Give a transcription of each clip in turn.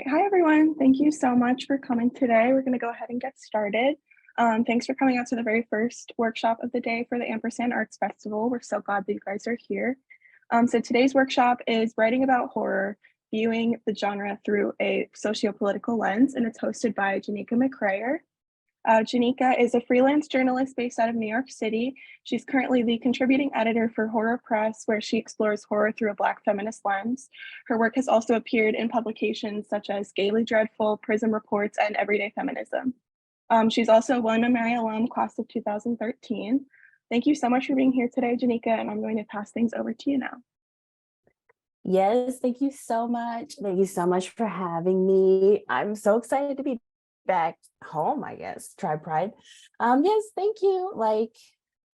Right. Hi, everyone. Thank you so much for coming today. We're going to go ahead and get started. Thanks for coming out to the very first workshop of the day for the Ampersand Arts Festival. We're so glad that you guys are here. So today's workshop is writing about horror, viewing the genre through a sociopolitical lens, and it's hosted by Jenika McCrayer. Jenika is a freelance journalist based out of New York City. She's currently the contributing editor for Horror Press, where she explores horror through a Black feminist lens. Her work has also appeared in publications such as Gaily Dreadful, Prism Reports, and Everyday Feminism. She's also a William & Mary alum, class of 2013. Thank you so much for being here today, Jenika, and I'm going to pass things over to you now. Yes, thank you so much. Thank you so much for having me. I'm so excited to be back home, I guess. Tribe Pride. Yes, thank you. Like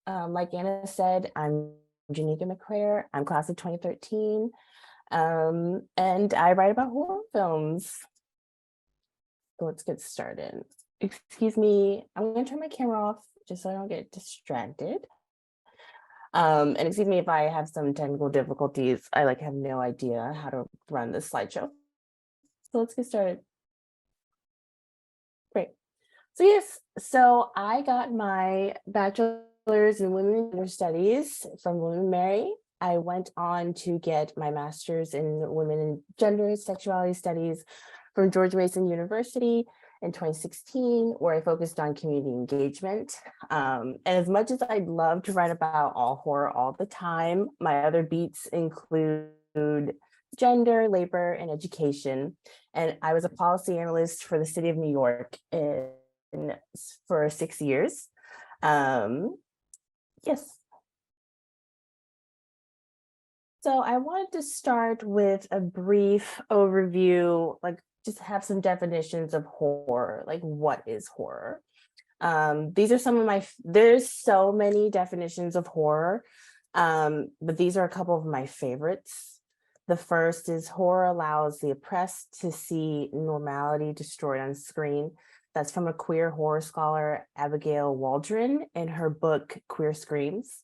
Anna said, I'm Jenika McCrayer. I'm class of 2013. And I write about horror films. So let's get started. Excuse me, I'm gonna turn my camera off just so I don't get distracted. And excuse me if I have some technical difficulties. I have no idea how to run this slideshow. So let's get started. Great. So yes, so I got my bachelor's in women and gender studies from William & Mary. I went on to get my master's in women and gender sexuality studies from George Mason University in 2016, where I focused on community engagement. And as much as I'd love to write about all horror all the time, my other beats include gender, labor, and education. And I was a policy analyst for the city of New York for 6 years. Yes. So I wanted to start with a brief overview, just have some definitions of horror, what is horror? These are some of there's so many definitions of horror, but these are a couple of my favorites. The first is horror allows the oppressed to see normality destroyed on screen. That's from a queer horror scholar, Abigail Waldron, in her book, Queer Screams.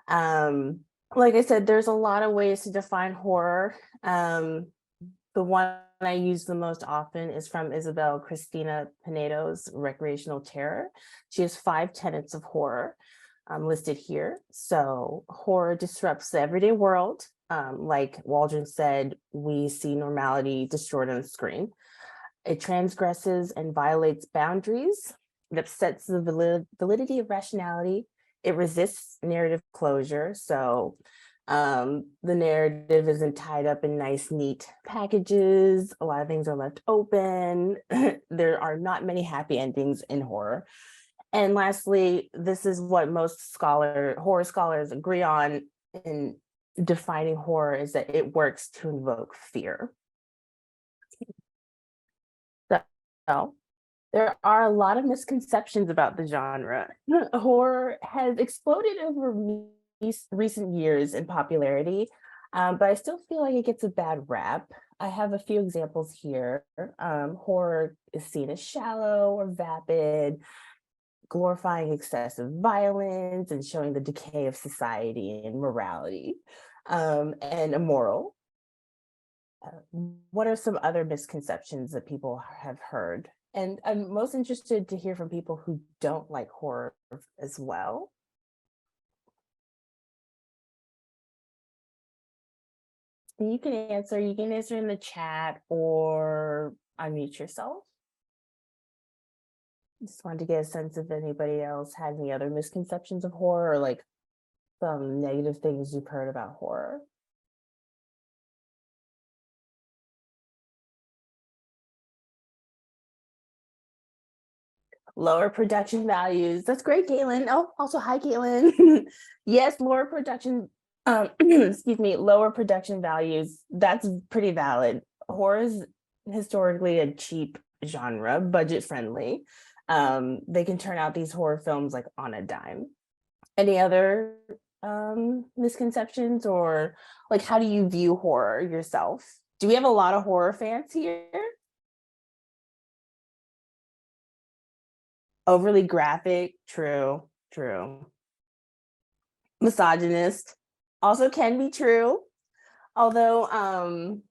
Like I said, there's a lot of ways to define horror. The one I use the most often is from Isabel Cristina Pinedo's Recreational Terror. She has 5 tenets of horror listed here. So horror disrupts the everyday world. Like Waldron said, we see normality destroyed on the screen. It transgresses and violates boundaries. It upsets the validity of rationality. It resists narrative closure. So the narrative isn't tied up in nice, neat packages. A lot of things are left open. There are not many happy endings in horror. And lastly, this is what most horror scholars agree on in defining horror, is that it works to invoke fear. So there are a lot of misconceptions about the genre. Horror has exploded over recent years in popularity, but I still feel like it gets a bad rap. I have a few examples here. Horror is seen as shallow or vapid, glorifying excessive violence and showing the decay of society and morality, and immoral. What are some other misconceptions that people have heard? And I'm most interested to hear from people who don't like horror as well. You can answer in the chat or unmute yourself. Just wanted to get a sense if anybody else had any other misconceptions of horror, or some negative things you've heard about horror. Lower production values. That's great, Caitlin. Oh, also hi, Caitlin. Yes, lower production values. That's pretty valid. Horror is historically a cheap genre, budget friendly. They can turn out these horror films on a dime. Any other misconceptions, or how do you view horror yourself? Do we have a lot of horror fans here? Overly graphic, true. Misogynist, also can be true. Although,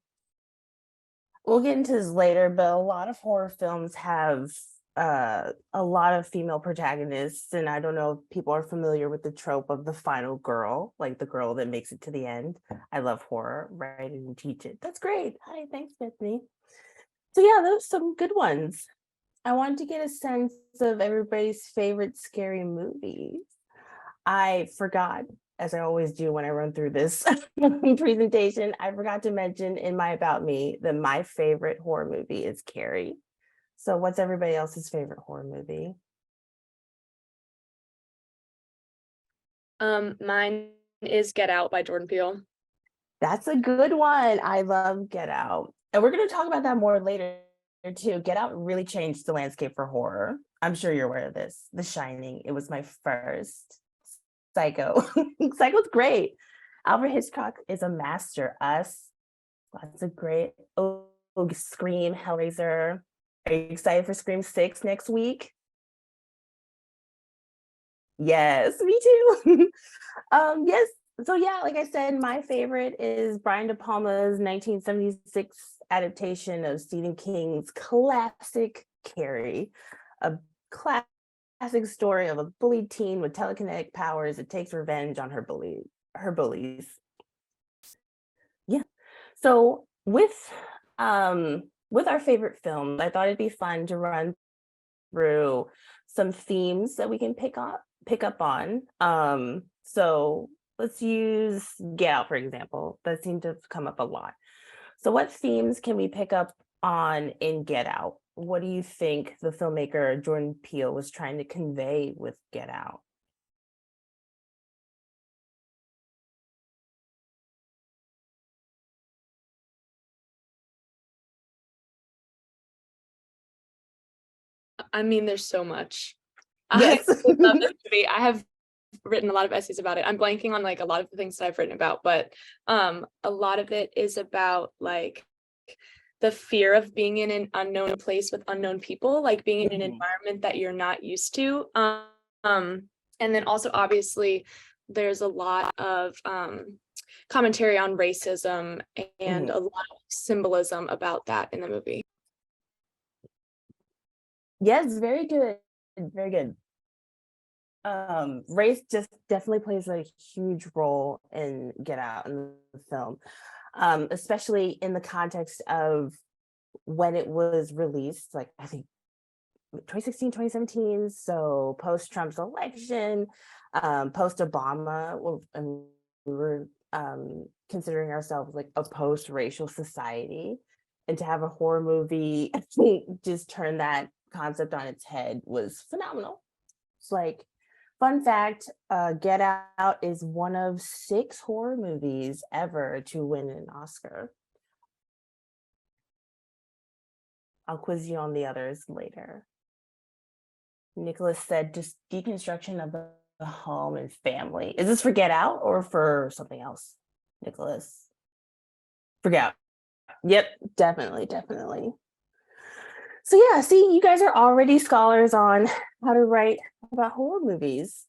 we'll get into this later, but a lot of horror films have a lot of female protagonists, and I don't know if people are familiar with the trope of the final girl, like the girl that makes it to the end. I love horror, write it and teach it. That's great. Hi, thanks, Bethany. So yeah, those are some good ones. I wanted to get a sense of everybody's favorite scary movies. I forgot, as I always do when I run through this presentation, I forgot to mention in my About Me that my favorite horror movie is Carrie. So what's everybody else's favorite horror movie? Mine is Get Out by Jordan Peele. That's a good one. I love Get Out. And we're going to talk about that more later too. Get Out really changed the landscape for horror. I'm sure you're aware of this. The Shining, it was my first. Psycho. Psycho's great. Alfred Hitchcock is a master. Us, lots of great. Oh, Scream, Hellraiser. Are you excited for Scream 6 next week? Yes, me too. Yes. So yeah, like I said, my favorite is Brian De Palma's 1976 adaptation of Stephen King's classic Carrie, a classic story of a bullied teen with telekinetic powers that takes revenge on her bullies. Yeah. So with our favorite films, I thought it'd be fun to run through some themes that we can pick up on. So let's use Get Out, for example. That seemed to come up a lot. So what themes can we pick up on in Get Out? What do you think the filmmaker Jordan Peele was trying to convey with Get Out? I mean, there's so much. Yes. I love this movie. I have written a lot of essays about it. I'm blanking on like a lot of the things that I've written about, but a lot of it is about like the fear of being in an unknown place with unknown people, like being in an environment that you're not used to. And then also obviously there's a lot of commentary on racism and a lot of symbolism about that in the movie. Yes, very good. Very good. Race just definitely plays a huge role in Get Out in the film, especially in the context of when it was released, like I think 2016, 2017. So post Trump's election, post Obama, and we were considering ourselves like a post racial society. And to have a horror movie just turn that concept on its head was phenomenal. It's like, fun fact, Get Out is one of 6 horror movies ever to win an Oscar. I'll quiz you on the others later. Nicholas said just deconstruction of the home and family. Is this for Get Out or for something else, Nicholas? For Get Out. Yep, definitely. So yeah, see, you guys are already scholars on how to write about horror movies.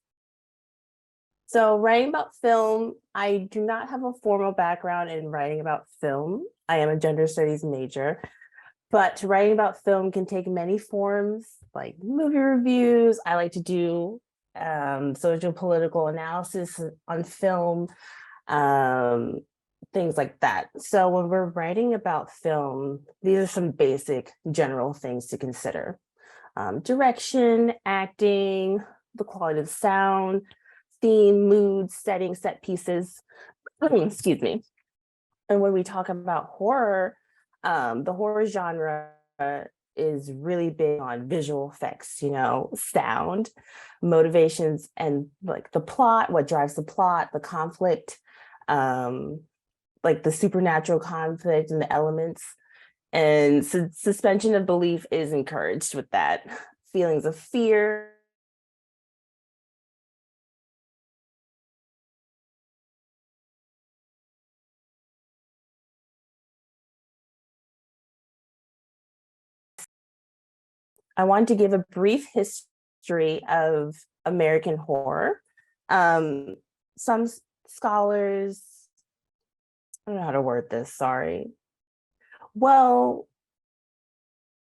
So writing about film, I do not have a formal background in writing about film. I am a gender studies major, but writing about film can take many forms, like movie reviews. I like to do socio-political analysis on film, things like that. So when we're writing about film, these are some basic general things to consider. Direction, acting, the quality of the sound, theme, mood, setting, set pieces. Excuse me. And when we talk about horror, the horror genre is really big on visual effects, sound, motivations, and like the plot, what drives the plot, the conflict, like the supernatural conflict and the elements. And suspension of belief is encouraged with that. Feelings of fear. I wanted to give a brief history of American horror. Some scholars, I don't know how to word this, sorry. Well,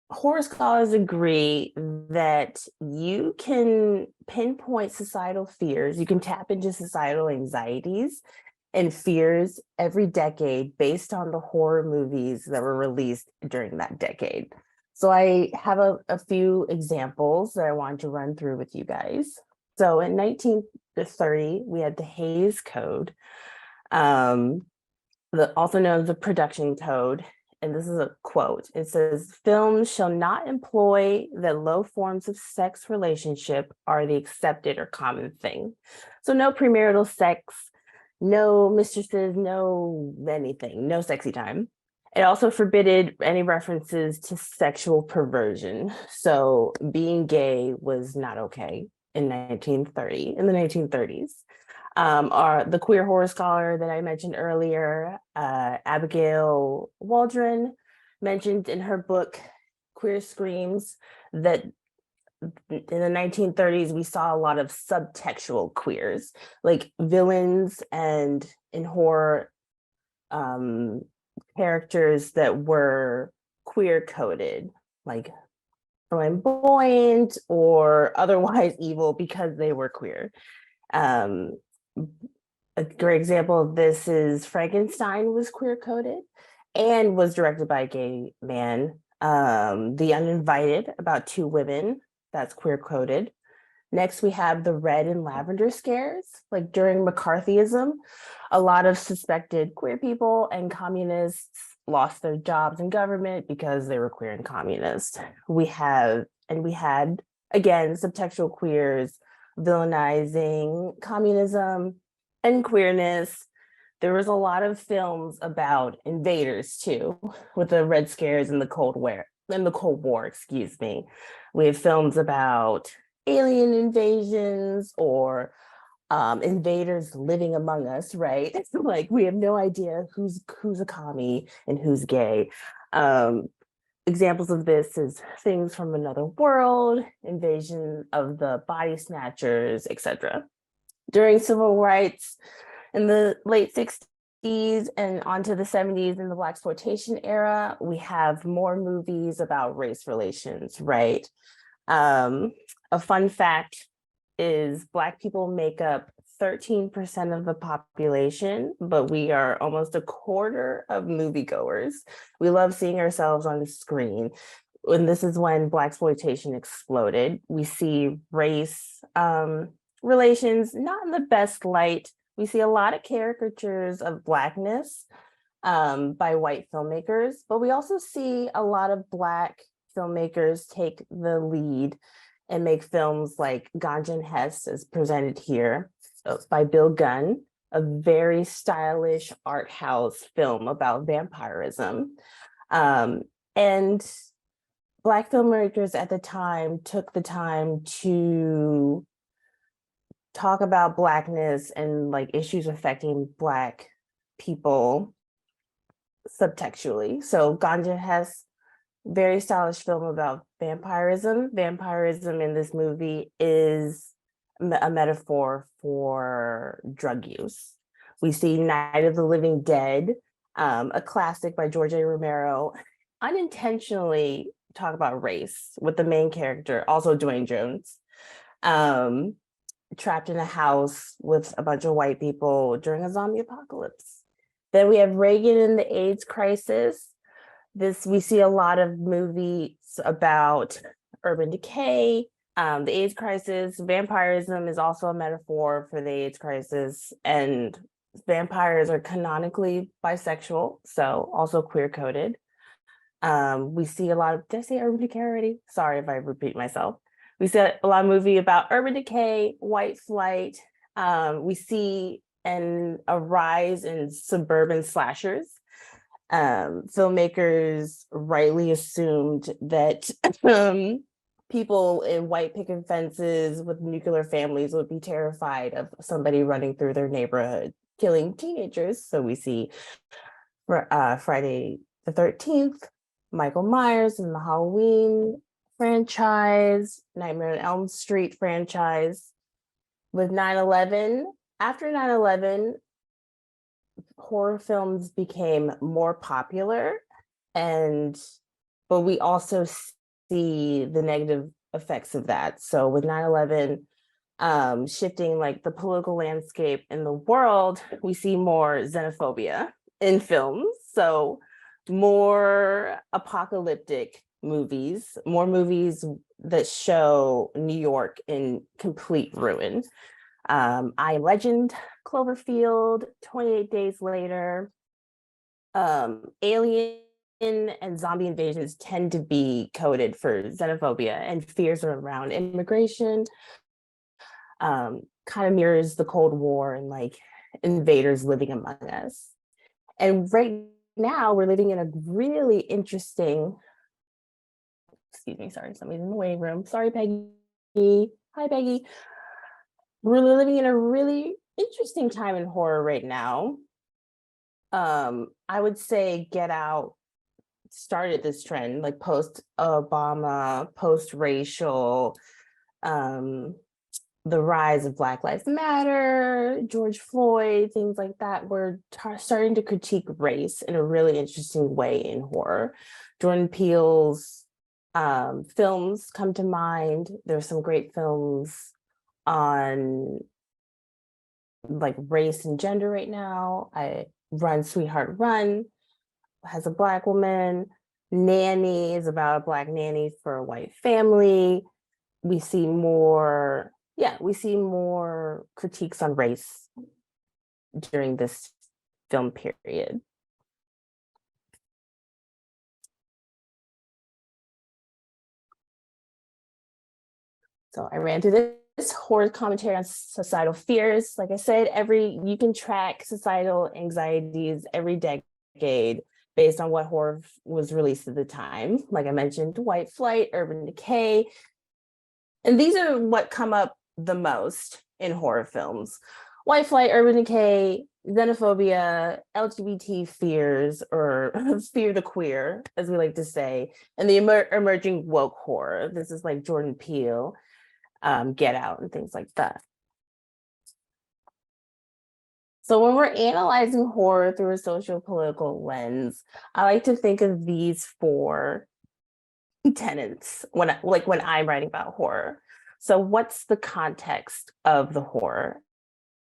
horror scholars agree that you can pinpoint societal fears, you can tap into societal anxieties and fears every decade based on the horror movies that were released during that decade. So I have a few examples that I wanted to run through with you guys. So in 1930, we had the Hays Code, also known as the Production Code. And this is a quote. It says, films shall not employ that low forms of sex relationship are the accepted or common thing. So no premarital sex, no mistresses, no anything, no sexy time. It also forbidded any references to sexual perversion. So being gay was not okay in the 1930s. Are the queer horror scholar that I mentioned earlier, Abigail Waldron, mentioned in her book, Queer Screams, that in the 1930s, we saw a lot of subtextual queers, like villains and in horror characters that were queer coded, like flamboyant or otherwise evil because they were queer. A great example of this is Frankenstein was queer coded and was directed by a gay man. The Uninvited, about two women, that's queer coded. Next, we have the Red and Lavender scares. Like during McCarthyism, a lot of suspected queer people and communists lost their jobs in government because they were queer and communist. We had, again, subtextual queers villainizing communism and queerness. There was a lot of films about invaders too, with the Red Scares and the Cold War, excuse me. We have films about alien invasions or invaders living among us, right? Like we have no idea who's a commie and who's gay. Examples of this is Things from Another World, Invasion of the Body Snatchers, etc. During civil rights in the late 60s and onto the 70s in the Blaxploitation era, we have more movies about race relations, right? A fun fact is Black people make up 13% of the population, but we are almost a quarter of moviegoers. We love seeing ourselves on the screen. And this is when Blaxploitation exploded. We see race relations not in the best light. We see a lot of caricatures of Blackness by white filmmakers, but we also see a lot of Black filmmakers take the lead and make films like Ganja and Hess, as presented here, by Bill Gunn, a very stylish art house film about vampirism. And Black filmmakers at the time took the time to talk about Blackness and like issues affecting Black people subtextually. So Ganja Hess, very stylish film about vampirism. Vampirism in this movie is a metaphor for drug use. We see Night of the Living Dead, a classic by George A. Romero, unintentionally talk about race with the main character, also Dwayne Jones, trapped in a house with a bunch of white people during a zombie apocalypse. Then we have Reagan and the AIDS crisis. We see a lot of movies about urban decay, the AIDS crisis. Vampirism is also a metaphor for the AIDS crisis, and vampires are canonically bisexual, so also queer coded. We see a lot of, did I say urban decay already? Sorry if I repeat myself. We see a lot of movie about urban decay, white flight. We see a rise in suburban slashers. Filmmakers rightly assumed that people in white picket fences with nuclear families would be terrified of somebody running through their neighborhood, killing teenagers. So we see Friday the 13th, Michael Myers in the Halloween franchise, Nightmare on Elm Street franchise. With 9/11, after 9/11, horror films became more popular, but we also see the negative effects of that. So with 9/11 shifting like the political landscape in the world, we see more xenophobia in films. So more apocalyptic movies, more movies that show New York in complete ruin. I Legend, Cloverfield, 28 Days Later, Alien and zombie invasions tend to be coded for xenophobia and fears around immigration. Kind of mirrors the Cold War and like invaders living among us. And right now we're living in a really interesting, excuse me, sorry, somebody's in the waiting room. Sorry, Peggy. Hi, Peggy. We're living in a really interesting time in horror right now. I would say Get Out started this trend, like post-Obama, post-racial, the rise of Black Lives Matter, George Floyd, things like that. We're starting to critique race in a really interesting way in horror. Jordan Peele's films come to mind. There's some great films on like race and gender right now. Run, Sweetheart, Run has a Black woman. Nanny is about a Black nanny for a white family. We see more critiques on race during this film period. So I ran through this horror commentary on societal fears. Like I said, you can track societal anxieties every decade based on what horror was released at the time. Like I mentioned, white flight, urban decay. And these are what come up the most in horror films. White flight, urban decay, xenophobia, LGBT fears, or fear the queer, as we like to say, and the emerging woke horror. This is like Jordan Peele, Get Out, and things like that. So when we're analyzing horror through a socio-political lens, I like to think of these four tenets when I'm writing about horror. So what's the context of the horror?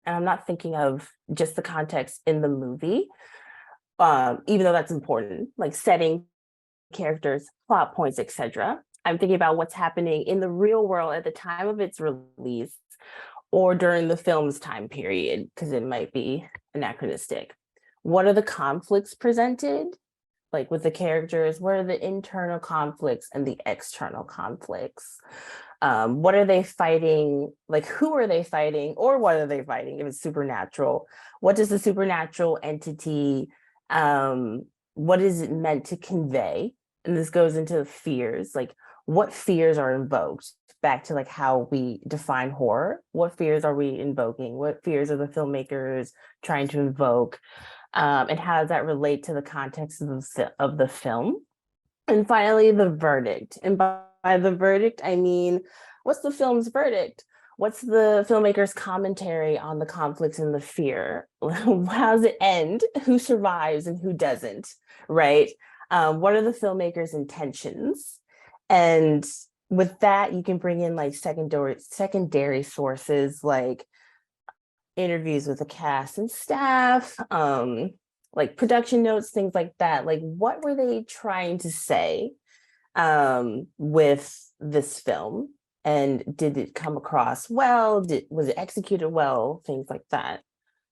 And I'm not thinking of just the context in the movie, even though that's important, like setting, characters, plot points, etc. I'm thinking about what's happening in the real world at the time of its release or during the film's time period, because it might be anachronistic. What are the conflicts presented? Like with the characters, what are the internal conflicts and the external conflicts? What are they fighting? Like, who are they fighting, or what are they fighting if it's supernatural? What does the supernatural entity, what is it meant to convey? And this goes into fears, like what fears are invoked? Back to like how we define horror. What fears are we invoking? What fears are the filmmakers trying to invoke? And how does that relate to the context of the film? And finally, the verdict. And by the verdict, I mean, what's the film's verdict? What's the filmmaker's commentary on the conflicts and the fear? How does it end? Who survives and who doesn't, right? What are the filmmaker's intentions? And with that, you can bring in like secondary sources like interviews with the cast and staff, like production notes, things like that. Like, what were they trying to say with this film? And did it come across well? Was it executed well? Things like that.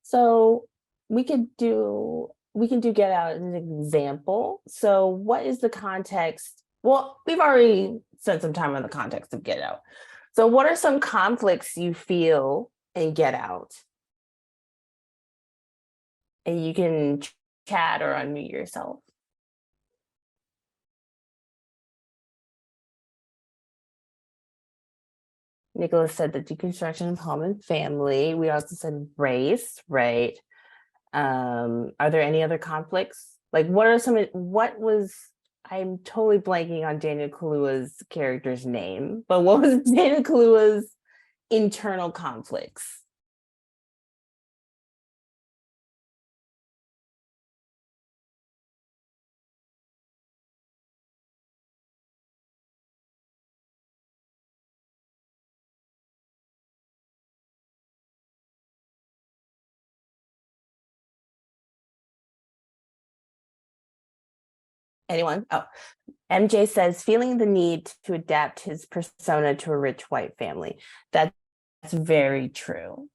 So we can do Get Out as an example. So what is the context? Well, we've already spent some time on the context of Get Out. So what are some conflicts you feel in Get Out? And you can chat or unmute yourself. Nicholas said the deconstruction of home and family. We also said race, right? Are there any other conflicts? Like I'm totally blanking on Daniel Kaluuya's character's name, but what was Daniel Kaluuya's internal conflicts? Anyone? Oh, MJ says, feeling the need to adapt his persona to a rich white family. That's very true.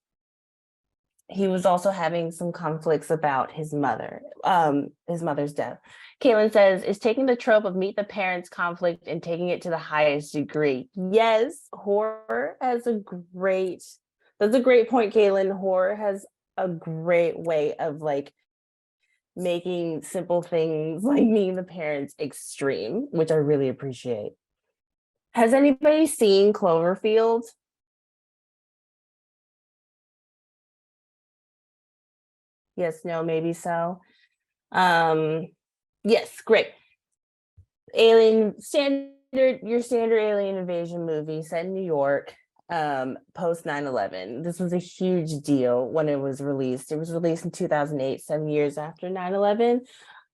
He was also having some conflicts about his mother's death. Caitlin says, is taking the trope of meet the parents conflict and taking it to the highest degree. Yes, horror has that's a great point, Caitlin. Horror has a great way of like making simple things like meeting the parents extreme, which I really appreciate. Has anybody seen Cloverfield? Yes, no, maybe so. Yes, great. Your standard alien invasion movie set in New York, post 9/11. This was a huge deal when it was released. It was released in 2008, 7 years after 9/11.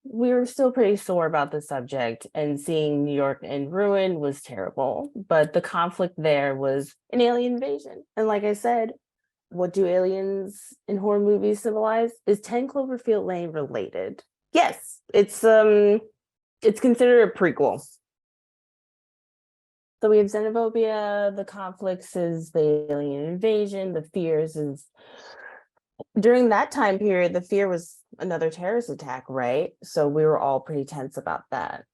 We were still pretty sore about the subject, and seeing New York in ruin was terrible. But the conflict there was an alien invasion. And like I said, what do aliens in horror movies symbolize? Is 10 Cloverfield Lane related? Yes, it's considered a prequel. So we have xenophobia, the conflicts is the alien invasion, the fears is during that time period, the fear was another terrorist attack, right? So we were all pretty tense about that.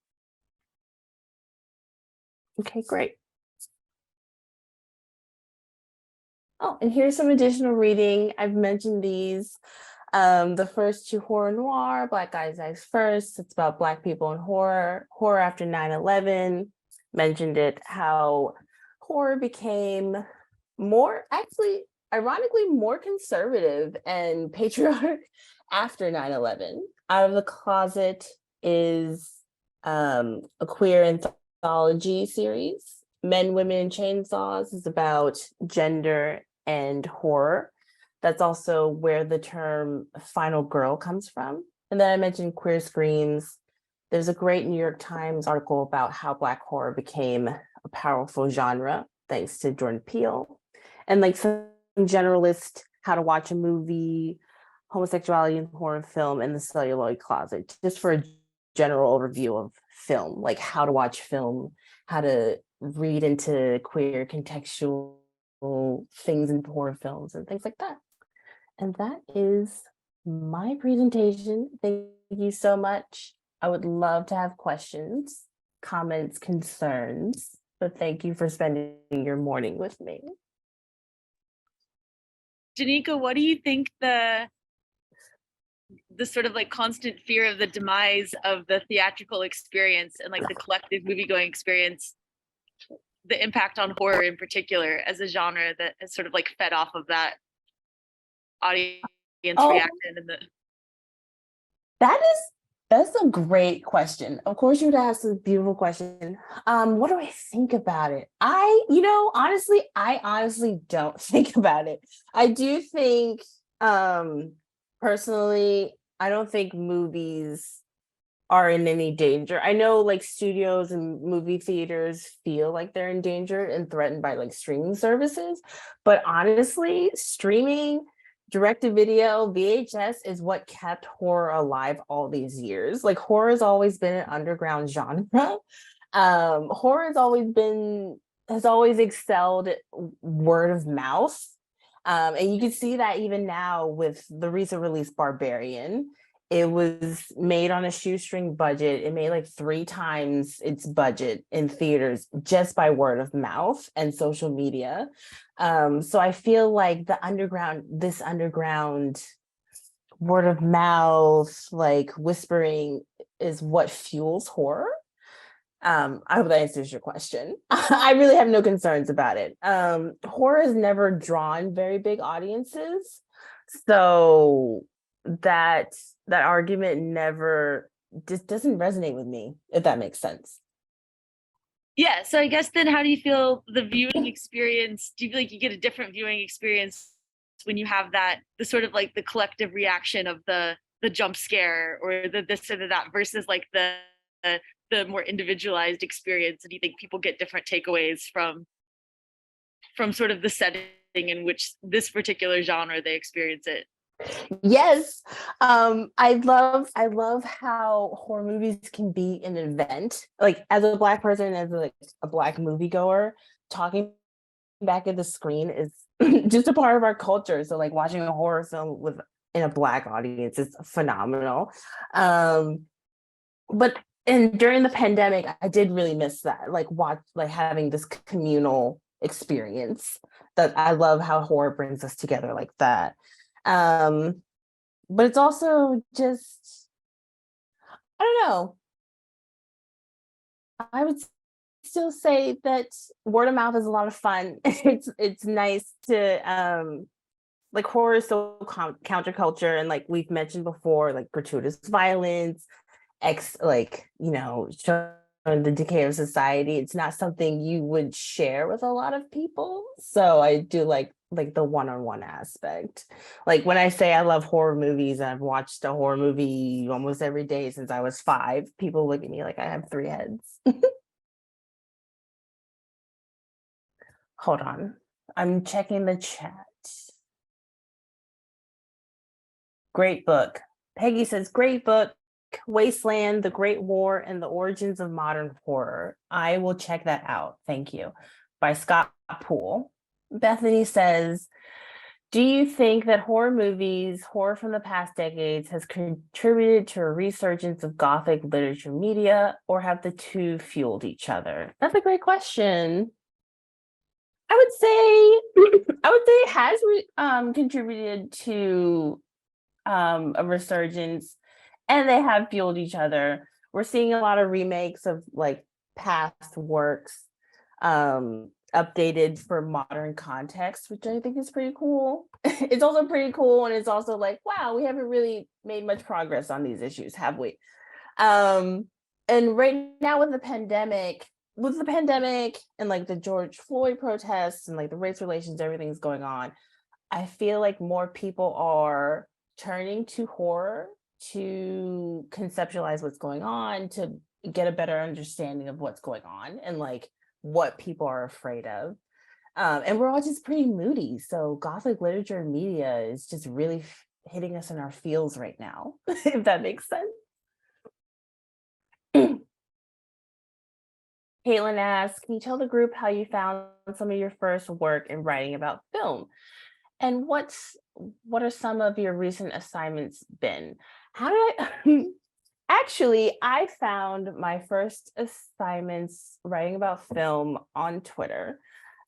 Okay, great. Oh, and here's some additional reading. I've mentioned these. The first two, horror noir, Black Guys Eyes First. It's about Black people in horror. Horror after 9/11. Mentioned it, how horror became more, actually, ironically, more conservative and patriotic after 9/11. Out of the Closet is a queer anthology series. Men, Women, and Chainsaws is about gender and horror. That's also where the term final girl comes from. And then I mentioned Queer Screams. There's a great New York Times article about how Black horror became a powerful genre, thanks to Jordan Peele. And like some generalist, how to watch a movie, homosexuality in horror film, and the celluloid closet, just for a general overview of film, like how to watch film, how to read into queer contextual things in horror films and things like that. And that is my presentation. Thank you so much. I would love to have questions, comments, concerns, but thank you for spending your morning with me. Jenika, what do you think the sort of like constant fear of the demise of the theatrical experience and like the collective movie-going experience, the impact on horror in particular as a genre that has sort of like fed off of that audience reaction and that's a great question. Of course, you would ask a beautiful question. What do I think about it? I honestly don't think about it. I do think, personally, I don't think movies are in any danger. I know like studios and movie theaters feel like they're in danger and threatened by like streaming services, but honestly, streaming, direct-to-video, VHS is what kept horror alive all these years. Like horror has always been an underground genre. Horror has always excelled at word of mouth. And you can see that even now with the recent release Barbarian. It was made on a shoestring budget. It made like 3 times its budget in theaters just by word of mouth and social media. So I feel like this underground word of mouth, like whispering, is what fuels horror. I hope that answers your question. I really have no concerns about it. Horror has never drawn very big audiences. So that argument never just doesn't resonate with me, if that makes sense. Yeah, so I guess then how do you feel the viewing experience? Do you feel like you get a different viewing experience when you have the sort of like the collective reaction of the jump scare or the this or the that versus like the more individualized experience? And do you think people get different takeaways from sort of the setting in which this particular genre they experience it? Yes. I love how horror movies can be an event. Like as a Black person, as like a Black moviegoer, talking back at the screen is just a part of our culture. So like watching a horror film with in a Black audience is phenomenal. But and during the pandemic, I did really miss that. Like having this communal experience. That I love how horror brings us together like that. Um, but it's also just, I don't know. I would still say that word of mouth is a lot of fun. It's nice to like horror is so counterculture, and like we've mentioned before, like gratuitous violence, like showing the decay of society. It's not something you would share with a lot of people. So I do like the one-on-one aspect. Like when I say I love horror movies, I've watched a horror movie almost every day since I was 5. People look at me like I have 3 heads. Hold on. I'm checking the chat. Great book. Peggy says, great book. Wasteland, The Great War, and the Origins of Modern Horror. I will check that out. Thank you. By Scott Poole. Bethany says, do you think that horror from the past decades, has contributed to a resurgence of Gothic literature media, or have the two fueled each other? That's a great question. I would say it has contributed to a resurgence, and they have fueled each other. We're seeing a lot of remakes of like past works, updated for modern context, which I think is pretty cool. It's also pretty cool, and it's also like, wow, we haven't really made much progress on these issues, have we? And right now with the pandemic and like the George Floyd protests and like the race relations, everything's going on, I feel like more people are turning to horror to conceptualize what's going on, to get a better understanding of what's going on and like what people are afraid of. And we're all just pretty moody. So Gothic literature and media is just really hitting us in our feels right now, if that makes sense. Caitlin asks, can you tell the group how you found some of your first work in writing about film? And what are some of your recent assignments been? How did I actually, I found my first assignments writing about film on Twitter.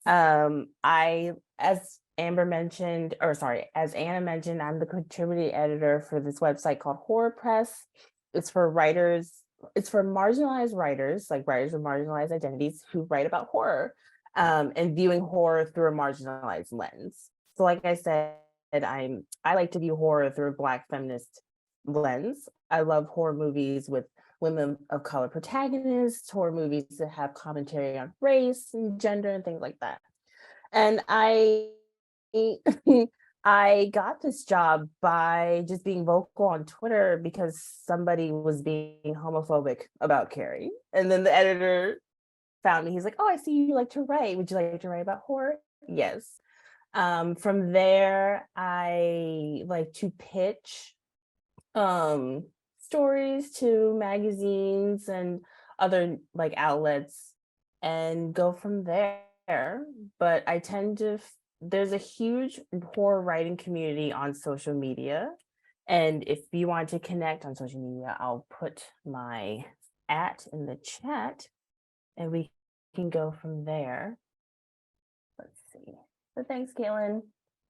As Anna mentioned, I'm the contributing editor for this website called Horror Press. It's for writers, it's for marginalized writers, like writers with marginalized identities who write about horror, and viewing horror through a marginalized lens. So like I said, I like to view horror through a Black feminist lens. I love horror movies with women of color protagonists, horror movies that have commentary on race and gender and things like that. And I I got this job by just being vocal on Twitter because somebody was being homophobic about Carrie. And then the editor found me. He's like, oh, I see you like to write. Would you like to write about horror? Yes. From there, I like to pitch stories to magazines and other like outlets and go from there. But I tend to, there's a huge horror writing community on social media. And if you want to connect on social media, I'll put my @ in the chat and we can go from there. Let's see. So thanks, Caitlin.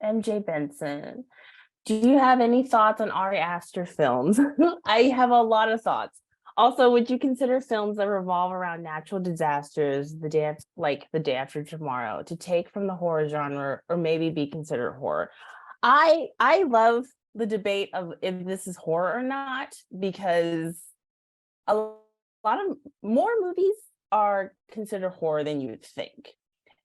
MJ Benson. Do you have any thoughts on Ari Aster films? I have a lot of thoughts. Also, would you consider films that revolve around natural disasters, the day after tomorrow, to take from the horror genre or maybe be considered horror? I love the debate of if this is horror or not, because a lot of more movies are considered horror than you would think.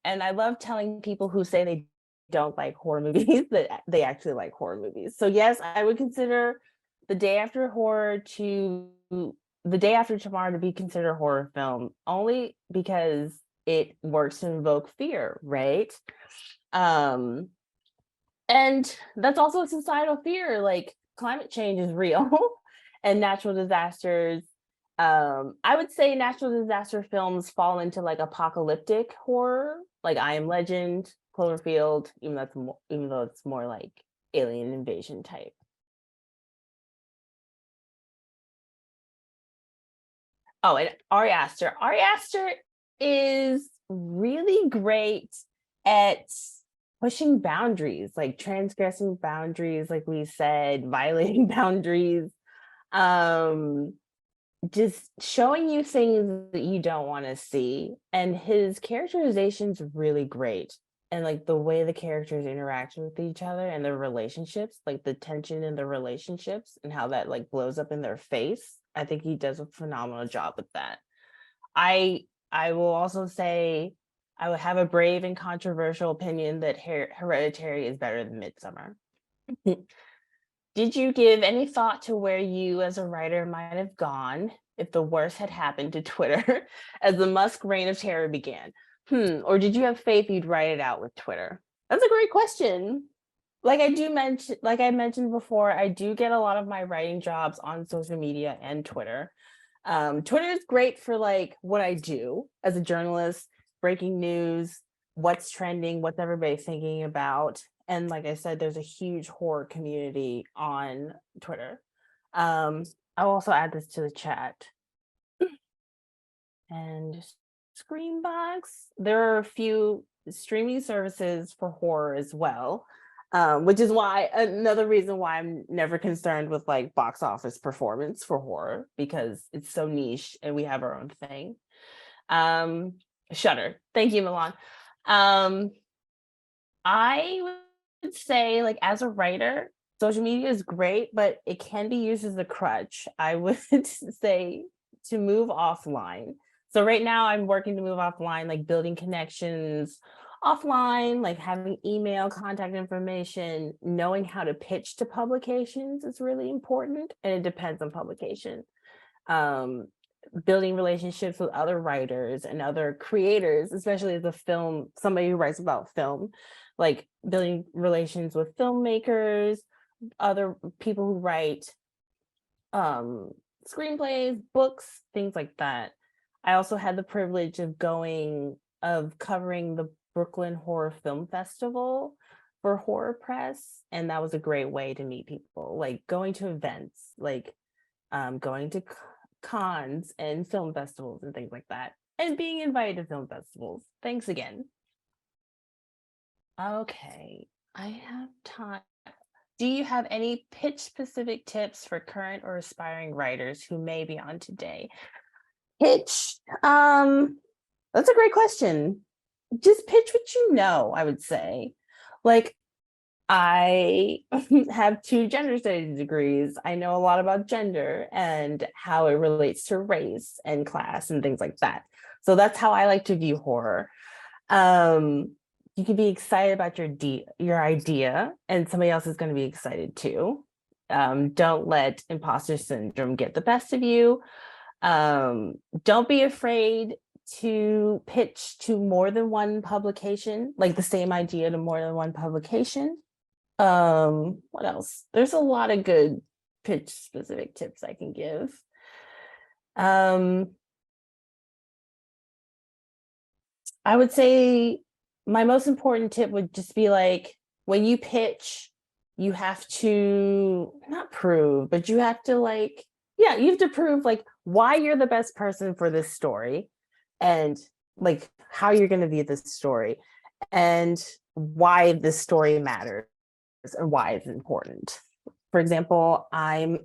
And I love telling people who say they don't like horror movies that they actually like horror movies. So yes, I would consider The Day After Tomorrow to be considered a horror film, only because it works to invoke fear, right? And And that's also a societal fear, like climate change is real and natural disasters. I would say natural disaster films fall into like apocalyptic horror, like I Am Legend, Cloverfield, even though it's more like alien invasion type. Oh, and Ari Aster. Ari Aster is really great at pushing boundaries, like transgressing boundaries, like we said, violating boundaries, um, just showing you things that you don't want to see. And his characterization's really great. And like the way the characters interact with each other and their relationships, like the tension in the relationships and how that like blows up in their face. I think he does a phenomenal job with that. I will also say I would have a brave and controversial opinion that Hereditary is better than Midsummer. Did you give any thought to where you as a writer might have gone if the worst had happened to Twitter as the Musk reign of terror began? Or did you have faith you'd write it out with Twitter? That's a great question. Like I mentioned before, I do get a lot of my writing jobs on social media and Twitter. Twitter is great for like what I do as a journalist, breaking news, what's trending, what's everybody thinking about. And like I said, there's a huge horror community on Twitter. I'll also add this to the chat. And Screenbox, there are a few streaming services for horror as well, which is why another reason why I'm never concerned with like box office performance for horror, because it's so niche and we have our own thing. Shudder. Thank you, Milan. I would say, like, as a writer, social media is great, but it can be used as a crutch. I would say to move offline. So right now I'm working to move offline, like building connections offline, like having email contact information, knowing how to pitch to publications is really important. And it depends on publication. Building relationships with other writers and other creators, especially as somebody who writes about film, like building relations with filmmakers, other people who write screenplays, books, things like that. I also had the privilege of covering the Brooklyn Horror Film Festival for Horror Press, and that was a great way to meet people, like going to events, like going to cons and film festivals and things like that, and being invited to film festivals. Thanks again. Okay, I have time. Do you have any pitch specific tips for current or aspiring writers who may be on today? Pitch. That's a great question. Just pitch what you know, I would say. Like, I have 2 gender studies degrees. I know a lot about gender and how it relates to race and class and things like that. So that's how I like to view horror. You can be excited about your idea, and somebody else is going to be excited too. Don't let imposter syndrome get the best of you. Don't be afraid to pitch to more than one publication, like the same idea to more than one publication. What else? There's a lot of good pitch specific tips I can give. I would say my most important tip would just be like, when you pitch, you have to not prove, but you have to you have to prove like why you're the best person for this story, and like how you're going to view this story, and why this story matters and why it's important. For example, I'm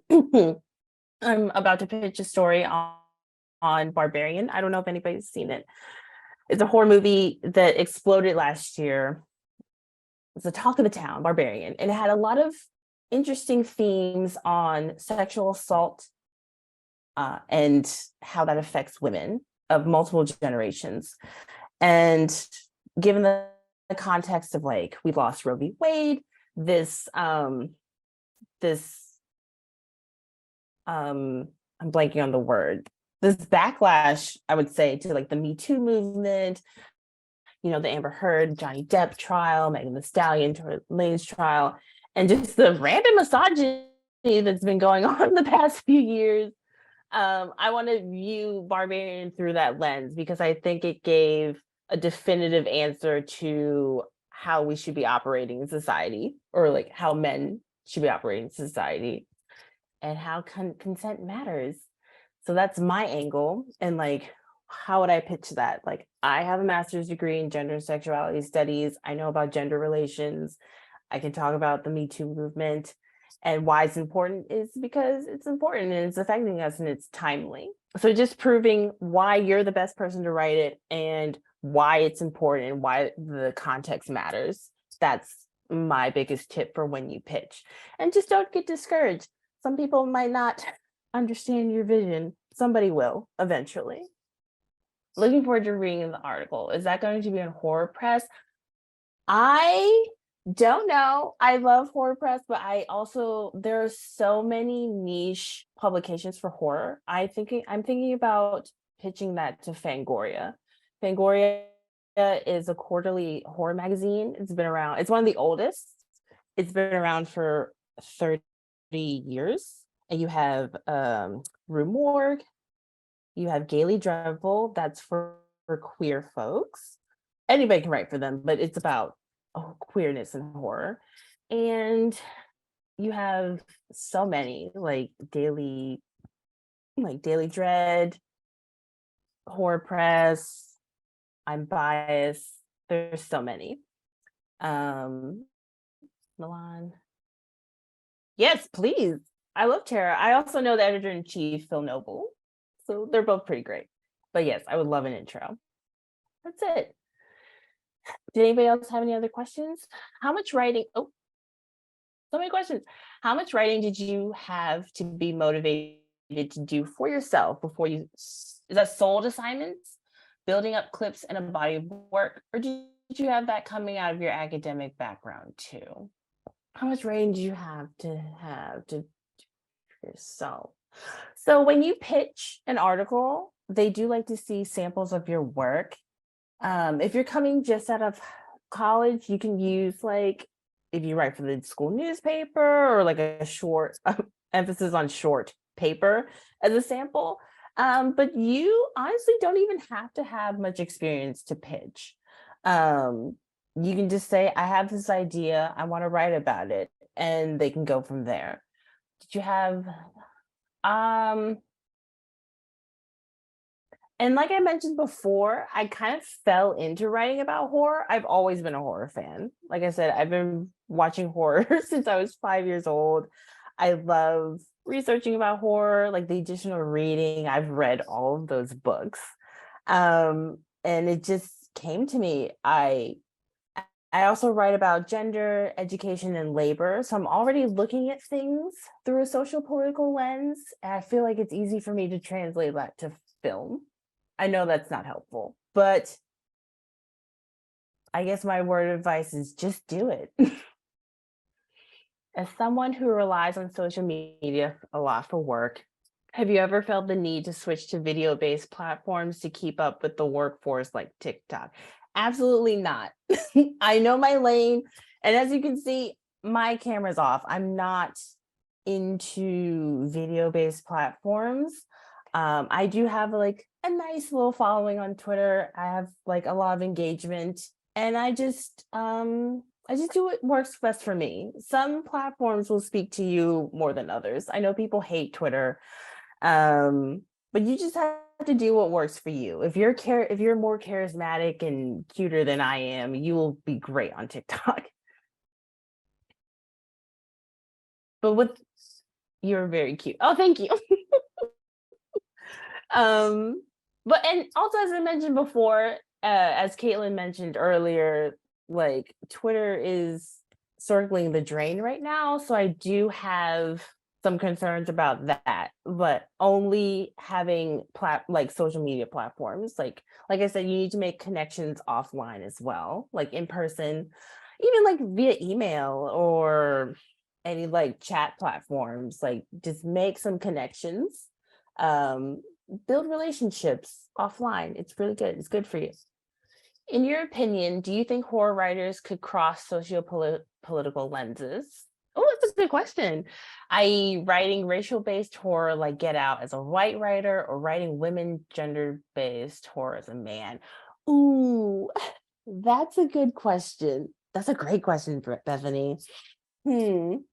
about to pitch a story on Barbarian. I don't know if anybody's seen it. It's a horror movie that exploded last year. It's the talk of the town, Barbarian. And it had a lot of interesting themes on sexual assault and how that affects women of multiple generations. And given the context of like, we lost Roe v. Wade, I'm blanking on the word, this backlash, I would say, to like the Me Too movement, the Amber Heard, Johnny Depp trial, Megan Thee Stallion, Tory Lanez trial, and just the random misogyny that's been going on the past few years. I want to view Barbarian through that lens because I think it gave a definitive answer to how we should be operating in society, or like how men should be operating in society, and how consent matters. So that's my angle. And like, how would I pitch that? Like, I have a master's degree in gender and sexuality studies. I know about gender relations. I can talk about the Me Too movement. And why it's important is because it's important and it's affecting us and it's timely. So just proving why you're the best person to write it and why it's important and why the context matters. That's my biggest tip for when you pitch. And just don't get discouraged. Some people might not understand your vision. Somebody will eventually. Looking forward to reading the article. Is that going to be in Horror Press? I don't know. I love Horror Press, but there are so many niche publications for horror. I'm thinking about pitching that to Fangoria. Fangoria is a quarterly horror magazine. It's been around. It's one of the oldest. It's been around for 30 years. And you have Rue Morgue. You have Gaily Dreadful. That's for queer folks. Anybody can write for them, but it's about queerness and horror. And you have so many, like Daily Dread, Horror Press, I'm Biased. There's so many. Milan. Yes, please. I love Tara. I also know the editor-in-chief, Phil Noble. So they're both pretty great. But yes, I would love an intro. That's it. Did anybody else have any other questions? How much writing? Oh, so many questions. How much writing did you have to be motivated to do for yourself before you? Is that sold assignments, building up clips and a body of work, or did you have that coming out of your academic background too? How much writing do you have to yourself? So when you pitch an article, they do like to see samples of your work. If you're coming just out of college, you can use like, if you write for the school newspaper or like a short emphasis on short paper as a sample. But you honestly don't even have to have much experience to pitch. You can just say, I have this idea, I want to write about it, and they can go from there. Did you have and like I mentioned before, I kind of fell into writing about horror. I've always been a horror fan. Like I said, I've been watching horror since I was 5 years old. I love researching about horror, like the additional reading. I've read all of those books. And it just came to me. I also write about gender, education, and labor. So I'm already looking at things through a socio-political lens. And I feel like it's easy for me to translate that to film. I know that's not helpful, but I guess my word of advice is just do it. As someone who relies on social media a lot for work, have you ever felt the need to switch to video-based platforms to keep up with the workforce like TikTok? Absolutely not. I know my lane. And as you can see, my camera's off. I'm not into video-based platforms. I do have like a nice little following on Twitter. I have like a lot of engagement, and I just do what works best for me. Some platforms will speak to you more than others. I know people hate Twitter, but you just have to do what works for you. If you're more charismatic and cuter than I am, you will be great on TikTok. But you're very cute. Oh, thank you. But and also, as I mentioned before, as Caitlin mentioned earlier, like Twitter is circling the drain right now. So I do have some concerns about that, but only having like social media platforms. Like I said, you need to make connections offline as well, like in person, even like via email or any like chat platforms. Like just make some connections. Build relationships offline. It's really good. It's good for you. In your opinion, do you think horror writers could cross socio-political lenses? Oh, that's a good question. I.e., writing racial-based horror like Get Out as a white writer, or writing women gender-based horror as a man? Ooh, that's a good question. That's a great question, Bethany. I'm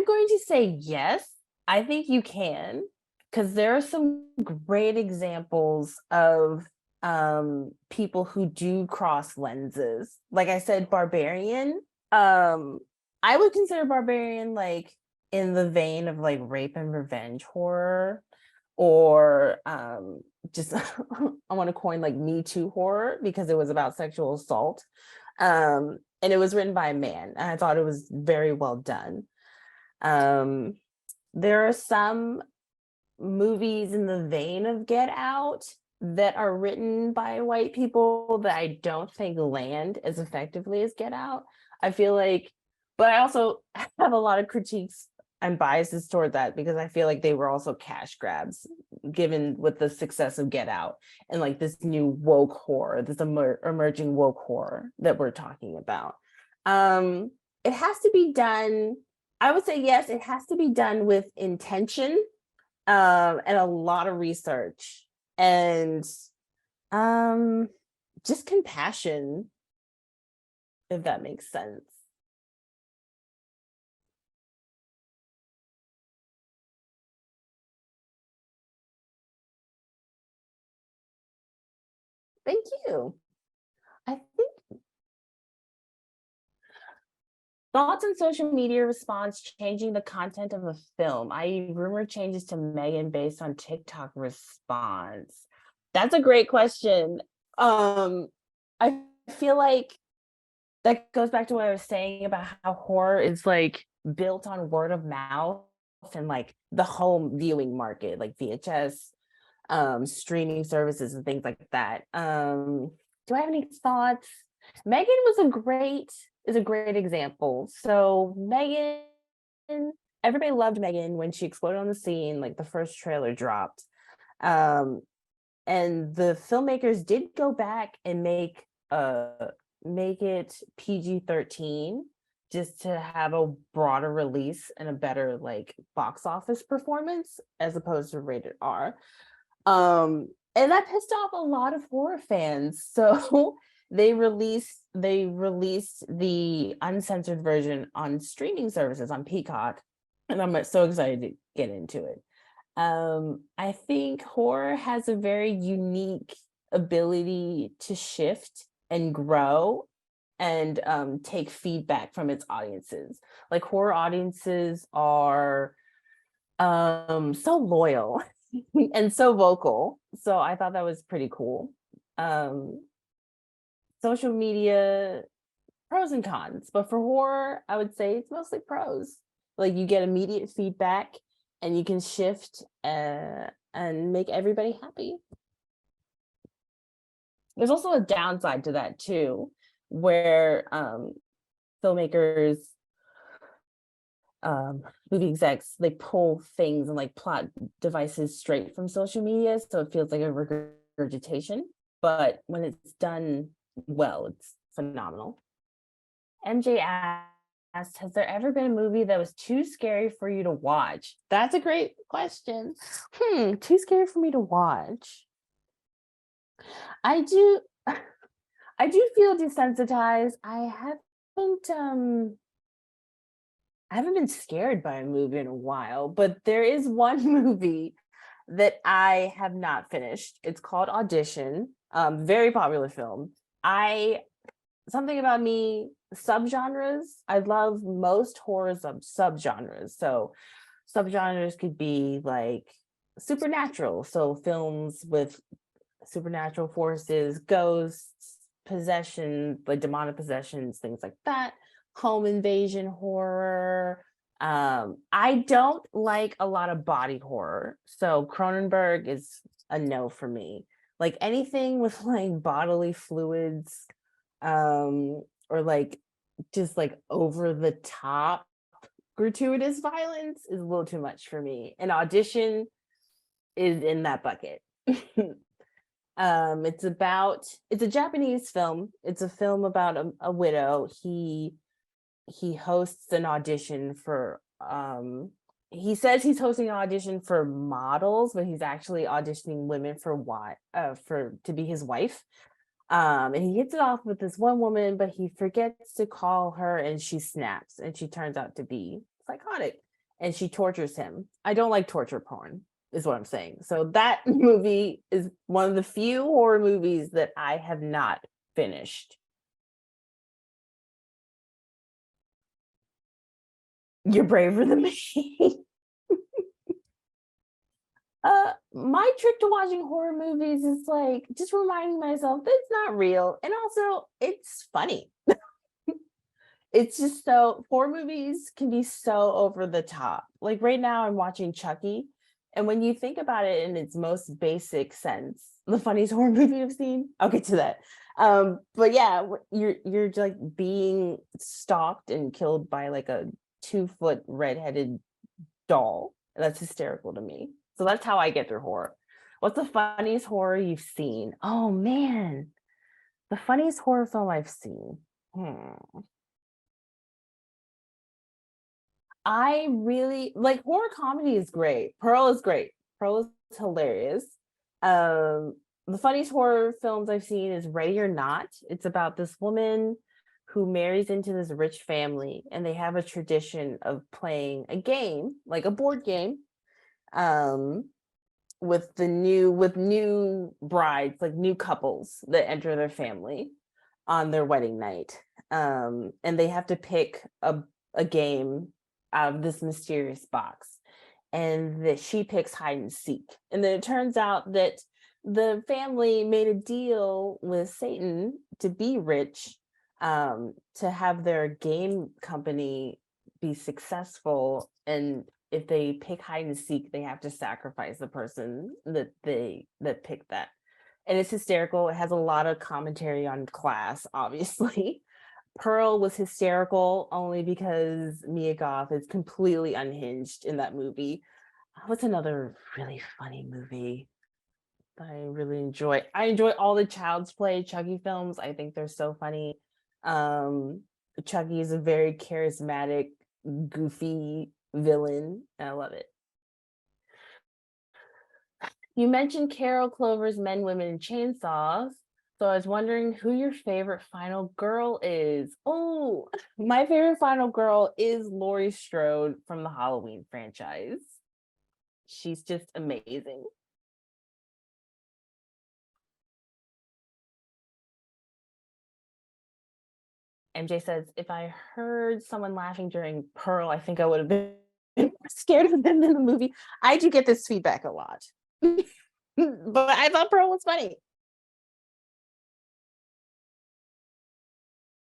going to say yes. I think you can, because there are some great examples of people who do cross lenses. Like I said, Barbarian. I would consider Barbarian like in the vein of like rape and revenge horror, or just I want to coin like Me Too horror, because it was about sexual assault. And it was written by a man, and I thought it was very well done. There are some movies in the vein of Get Out that are written by white people that I don't think land as effectively as Get Out. I feel like, but I also have a lot of critiques and biases toward that, because I feel like they were also cash grabs, given with the success of Get Out and like this new woke horror, this emerging woke horror that we're talking about. It has to be done. I would say yes, it has to be done with intention, and a lot of research, and just compassion, if that makes sense. Thank you. I think thoughts on social media response changing the content of a film. I rumor changes to Megan based on TikTok response. That's a great question. I feel like that goes back to what I was saying about how horror is like built on word of mouth and like the home viewing market, like VHS, streaming services and things like that. Do I have any thoughts? Megan is a great example. So Megan, everybody loved Megan when she exploded on the scene, like the first trailer dropped. And the filmmakers did go back and make it PG-13, just to have a broader release and a better like box office performance as opposed to rated R. And that pissed off a lot of horror fans. So they released the uncensored version on streaming services on Peacock, and I'm so excited to get into it. I think horror has a very unique ability to shift and grow and take feedback from its audiences. Like horror audiences are so loyal and so vocal. So I thought that was pretty cool. Social media, pros and cons, but for horror, I would say it's mostly pros. Like you get immediate feedback and you can shift and make everybody happy. There's also a downside to that too, where filmmakers, movie execs, they pull things and like plot devices straight from social media, so it feels like a regurgitation. But when it's done well, it's phenomenal. MJ asked, has there ever been a movie that was too scary for you to watch? That's a great question. Too scary for me to watch. I do feel desensitized. I haven't been scared by a movie in a while, but there is one movie that I have not finished. It's called Audition. Very popular film. Something about me, subgenres. I love most horror subgenres. So subgenres could be like supernatural. So films with supernatural forces, ghosts, possession, like demonic possessions, things like that. Home invasion horror. I don't like a lot of body horror. So Cronenberg is a no for me. Like anything with like bodily fluids, or like just like over the top gratuitous violence is a little too much for me. And Audition is in that bucket. It's a Japanese film. It's a film about a widow. He hosts an audition for he says he's hosting an audition for models, but he's actually auditioning women for to be his wife. And he hits it off with this one woman, but he forgets to call her, and she snaps, and she turns out to be psychotic, and she tortures him. I don't like torture porn, is what I'm saying. So that movie is one of the few horror movies that I have not finished. You're braver than me. My trick to watching horror movies is like just reminding myself that it's not real, and also it's funny. It's just so horror movies can be so over the top. Like right now I'm watching Chucky, and when you think about it in its most basic sense, the funniest horror movie I've seen, I'll get to that. But yeah, you're like being stalked and killed by like a 2-foot redheaded doll. That's hysterical to me. So that's how I get through horror. What's the funniest horror you've seen? Oh man, the funniest horror film I've seen. I really like horror comedy is great. Pearl is great. Pearl is hilarious. The funniest horror films I've seen is Ready or Not. It's about this woman who marries into this rich family, and they have a tradition of playing a game, like a board game, with new brides, like new couples that enter their family on their wedding night. And they have to pick a game out of this mysterious box, and that she picks hide and seek. And then it turns out that the family made a deal with Satan to be rich, to have their game company be successful, and if they pick hide and seek, they have to sacrifice the person that picked that. And it's hysterical. It has a lot of commentary on class, obviously. Pearl was hysterical only because Mia Goth is completely unhinged in that movie. What's another really funny movie that I really enjoy? I enjoy all the Child's Play Chucky films. I think they're so funny. Chucky is a very charismatic, goofy villain, and I love it. You mentioned Carol Clover's Men, Women, and Chainsaws. So I was wondering who your favorite final girl is. Oh, my favorite final girl is Laurie Strode from the Halloween franchise. She's just amazing. MJ says, if I heard someone laughing during Pearl, I think I would have been scared of them in the movie. I do get this feedback a lot. But I thought Pearl was funny.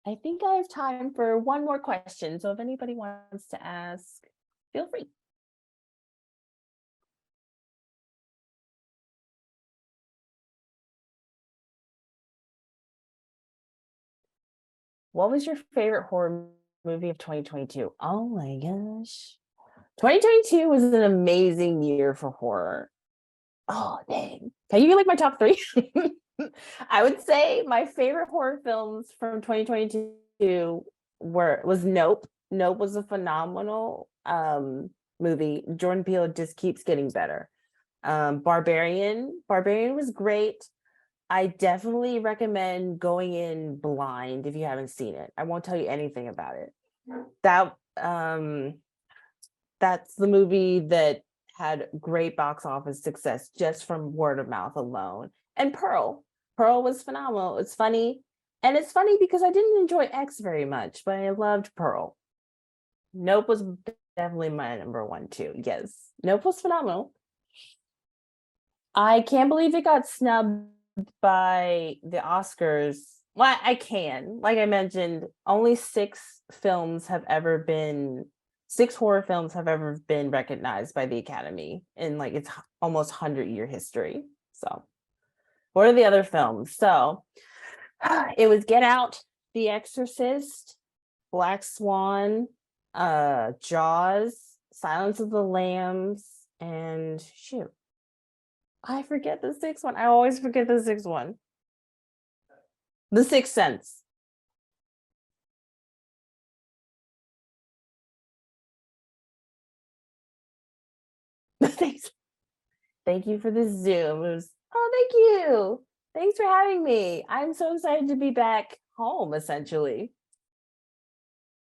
I think I have time for one more question. So if anybody wants to ask, feel free. What was your favorite horror movie of 2022? Oh my gosh. 2022 was an amazing year for horror. Oh, dang. Can you get like my top 3? I would say my favorite horror films from 2022 was Nope. Nope was a phenomenal movie. Jordan Peele just keeps getting better. Barbarian was great. I definitely recommend going in blind if you haven't seen it. I won't tell you anything about it. That's the movie that had great box office success just from word of mouth alone. And Pearl was phenomenal. It's funny. And it's funny because I didn't enjoy X very much, but I loved Pearl. Nope was definitely my number 1 too. Yes, Nope was phenomenal. I can't believe it got snubbed by the Oscars. Well, I can. Like I mentioned, only 6 horror films have ever been recognized by the Academy in like its almost 100-year history. So what are the other films? So it was Get Out, The Exorcist, Black Swan, Jaws, Silence of the Lambs, and shoot. I forget the sixth one. I always forget the sixth one. The Sixth Sense. Thanks. Thank you for the Zoom. It was, oh, thank you. Thanks for having me. I'm so excited to be back home, essentially.